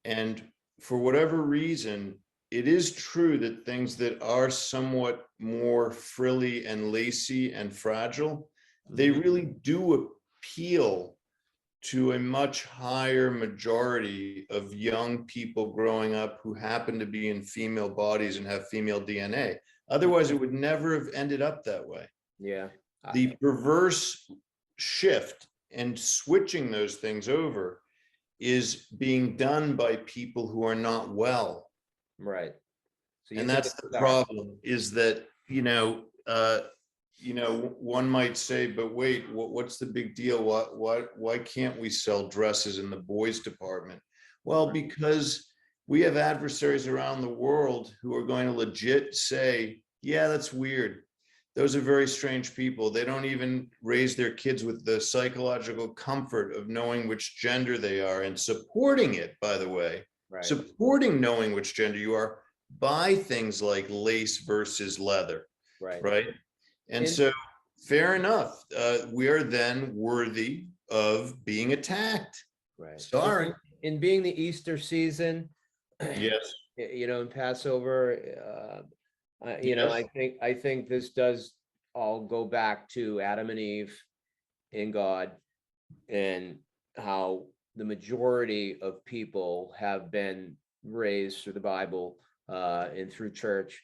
and for whatever reason, it is true that things that are somewhat more frilly and lacy and fragile, they really do appeal to a much higher majority of young people growing up who happen to be in female bodies and have female DNA. Otherwise, it would never have ended up that way. Yeah. The perverse shift and switching those things over is being done by people who are not well. Right. So And that's the problem, is that, one might say, but wait, what's the big deal? Why can't we sell dresses in the boys department? Well, because we have adversaries around the world who are going to legit say, yeah, that's weird. Those are very strange people. They don't even raise their kids with the psychological comfort of knowing which gender they are and supporting it, by the way, Right. supporting knowing which gender you are by things like lace versus leather. Right. And so fair enough. We are then worthy of being attacked. Right. Sorry. In being the Easter season, Yes. in Passover, Yes. I think this does all go back to Adam and Eve in God, and how the majority of people have been raised through the Bible and through church.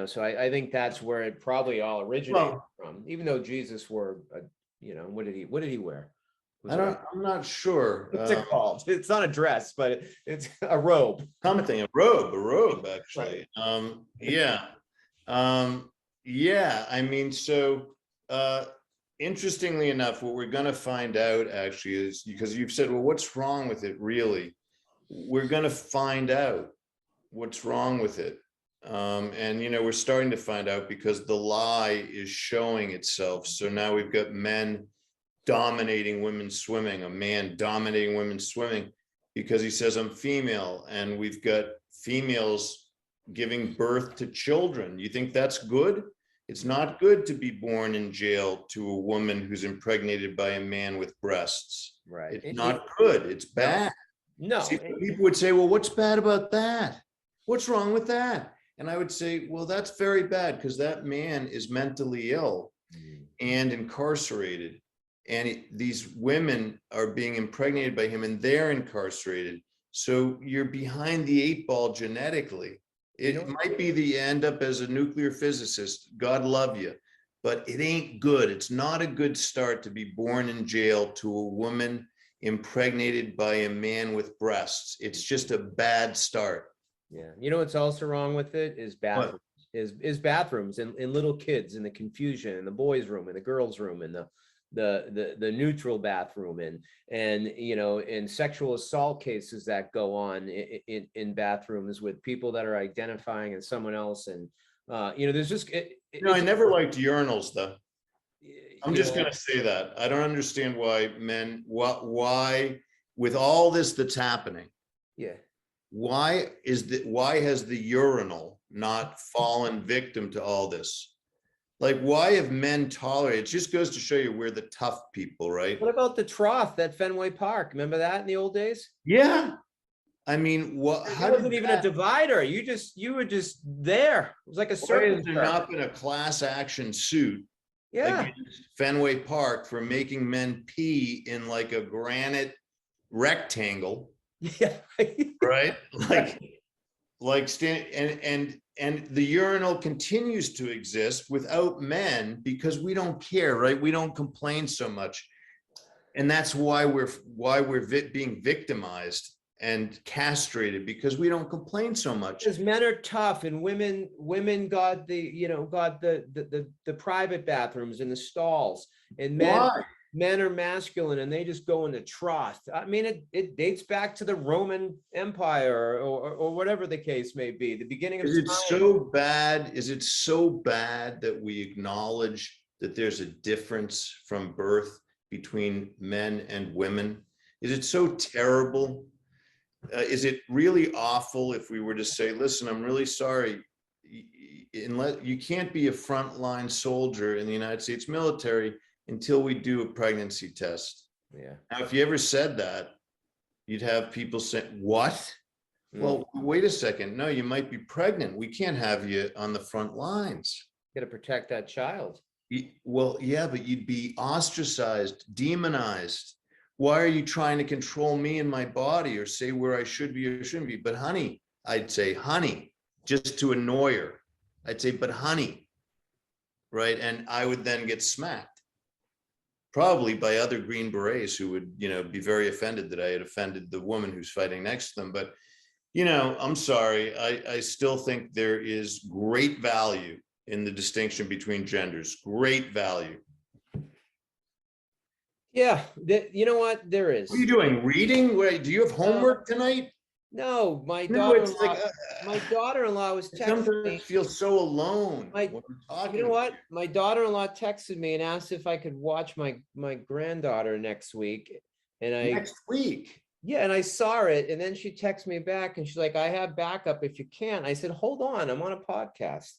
So I think that's where it probably all originated from. Even though Jesus wore, what did he wear? I'm not sure. What's it called? It's not a dress, but it's a robe. A robe, actually. Right. Yeah. Yeah. I mean, so interestingly enough, what we're going to find out actually is, because you've said, well, what's wrong with it really? We're going to find out what's wrong with it. And, we're starting to find out because the lie is showing itself. So now we've got men dominating women swimming, a man dominating women swimming because he says, I'm female, and we've got females giving birth to children. You think that's good? It's not good to be born in jail to a woman who's impregnated by a man with breasts. Right. It's not good. It's bad. No. See, people would say, well, what's bad about that? What's wrong with that? And I would say, well, that's very bad, because that man is mentally ill and incarcerated. And these women are being impregnated by him, and they're incarcerated. So you're behind the 8 ball genetically. It might be that you end up as a nuclear physicist, God love you, but it ain't good. It's not a good start to be born in jail to a woman impregnated by a man with breasts. It's just a bad start. Yeah. What's also wrong with it is bathrooms. Is bathrooms and little kids, and the confusion in the boys' room and the girls' room and the neutral bathroom, and in sexual assault cases that go on in bathrooms with people that are identifying as someone else. And there's just I never liked urinals, though. I'm just going to say that I don't understand why why with all this that's happening, why has the urinal not fallen victim to all this? Like, why have men tolerated? It just goes to show you we're the tough people, right? What about the trough at Fenway Park? Remember that in the old days? Yeah. I mean, what? It wasn't even a divider. You were just there. It was like a circle. There not been a class action suit against Fenway Park for making men pee in like a granite rectangle? Yeah. Right. Like stand and the urinal continues to exist without men because we don't care, right? We don't complain so much. And that's why we're being victimized and castrated, because we don't complain so much. Because men are tough, and women got the private bathrooms and the stalls, and men are masculine, and they just go into trough. I mean, it dates back to the Roman Empire or whatever the case may be, the beginning of time. Is it so bad that we acknowledge that there's a difference from birth between men and women? Is it so terrible? Is it really awful if we were to say, listen, I'm really sorry, unless you can't be a frontline soldier in the United States military until we do a pregnancy test. Yeah. Now, if you ever said that, you'd have people say, what? Well, wait a second. No, you might be pregnant. We can't have you on the front lines. Got to protect that child. Well, yeah, but you'd be ostracized, demonized. Why are you trying to control me and my body or say where I should be or shouldn't be? But honey, I'd say, honey, just to annoy her. I'd say, but honey, right? And I would then get smacked, probably by other Green Berets who would, be very offended that I had offended the woman who's fighting next to them. But, I'm sorry. I still think there is great value in the distinction between genders. Great value. Yeah, you know what? There is. What are you doing? Reading? Wait, do you have homework tonight? No, my No, it's daughter-in-law. like, My daughter-in-law was texting sometimes me. I feel so alone My- when we're talking. You know what? My daughter-in-law texted me and asked if I could watch my granddaughter next week. And Next week. yeah, and I saw it, and then she texted me back and she's like, I have backup if you can. I said, hold on, I'm on a podcast.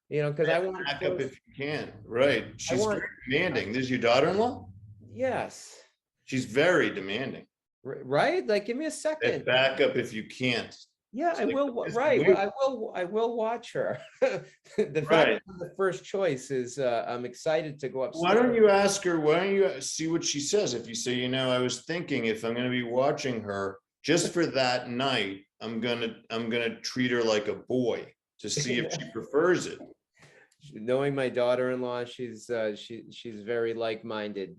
Because I want back up if you can. Right. She's very demanding. This is your daughter-in-law? Yes. She's very demanding. Right? Like, give me a second. Back up if you can't. Yeah, I will. Right. I will watch her. The fact that the first choice is I'm excited to go upstairs. Why don't you ask her? Why don't you see what she says? If you say, I was thinking if I'm going to be watching her just for that night, I'm gonna treat her like a boy to see if she prefers it. Knowing my daughter-in-law, she's very like-minded,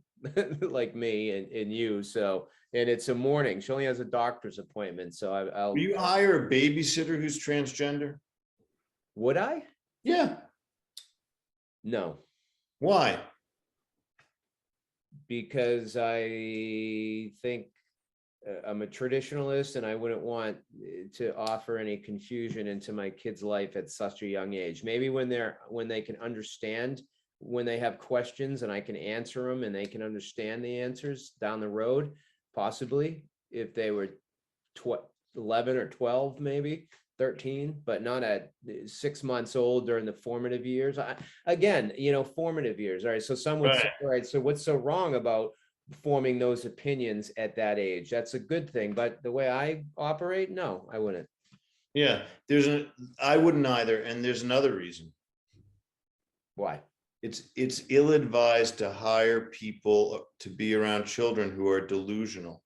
like me and you. So, and it's a morning. She only has a doctor's appointment. So I'll. Will you hire a babysitter who's transgender? Would I? Yeah. No. Why? Because I think I'm a traditionalist and I wouldn't want to offer any confusion into my kid's life at such a young age. Maybe when they can understand, when they have questions and I can answer them and they can understand the answers down the road, possibly if they were 11 or 12, maybe 13, but not at 6 months old during the formative years. Formative years. All right. So some would say, all right, so what's so wrong about forming those opinions at that age? That's a good thing. But the way I operate, no, I wouldn't. Yeah, I wouldn't either. And there's another reason. Why? It's ill-advised to hire people to be around children who are delusional.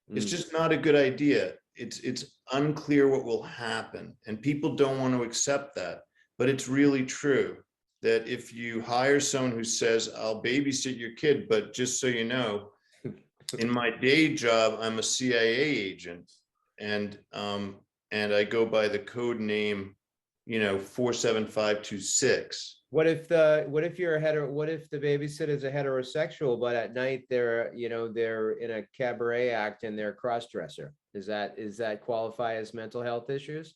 It's just not a good idea. It's unclear what will happen, and people don't want to accept that. But it's really true that if you hire someone who says, I'll babysit your kid, but just so you know, in my day job, I'm a CIA agent, and I go by the code name, 47526. What if you're what if the babysitter is a heterosexual, but at night they're in a cabaret act and they're a cross-dresser? Does that qualify as mental health issues?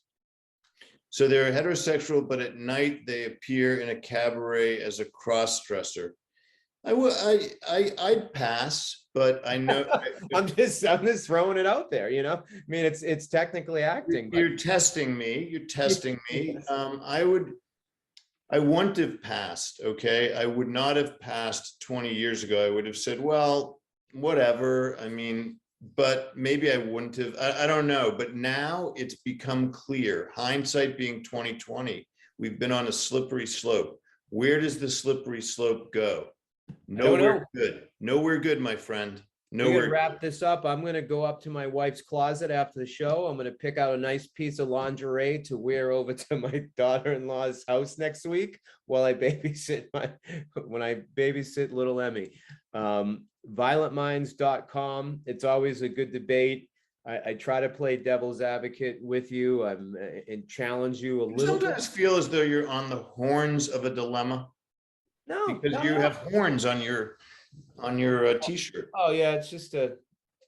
So they're heterosexual, but at night they appear in a cabaret as a cross-dresser. I'd pass, but I know I'm just throwing it out there, I mean, it's technically acting. You're testing me. Yes. I wouldn't have passed. Okay. I would not have passed 20 years ago. I would have said, well, whatever. I mean, but maybe I wouldn't have, I don't know. But now it's become clear, hindsight being 2020, we've been on a slippery slope. Where does the slippery slope go? Nowhere good. Nowhere good, my friend. We're gonna wrap this up. I'm gonna go up to my wife's closet after the show. I'm gonna pick out a nice piece of lingerie to wear over to my daughter-in-law's house next week while I babysit little Emmy. Violentminds.com. It's always a good debate. I try to play devil's advocate with you and challenge you a little. Sometimes feel as though you're on the horns of a dilemma. No, because you have horns on your t-shirt. Oh yeah, it's just I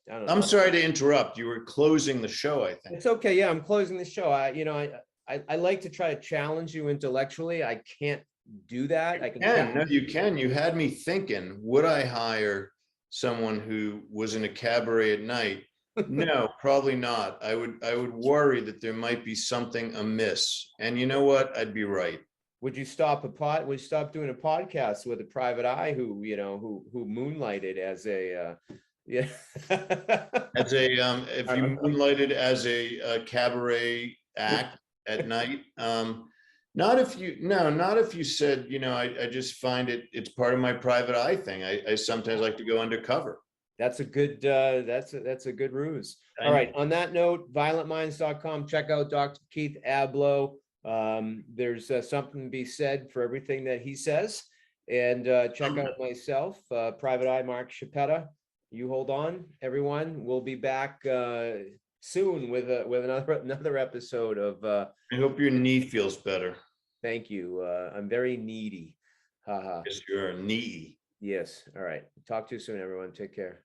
don't know. I'm sorry to interrupt. You were closing the show, I think. It's okay. Yeah, I'm closing the show. I like to try to challenge you intellectually. I can't do that. No, you can. You had me thinking, would I hire someone who was in a cabaret at night? No, probably not. I would worry that there might be something amiss. And you know what? I'd be right. would you stop doing a podcast with a private eye who, who moonlighted as a, yeah. As a, if you Uh, moonlighted as a cabaret act at night, not if you, no, not if you said, I just find it's part of my private eye thing. I sometimes like to go undercover. That's a good, that's a good ruse. All I know. right, on that note, violentminds.com, check out Dr. Keith Abloh. There's something to be said for everything that he says. And check out myself, Private Eye Mark Chiappetta. You hold on, everyone. We'll be back soon with another episode of I hope your knee feels better. thank you. I'm very needy. Haha. Yes, your knee. Yes. All right. Talk to you soon, everyone. Take care.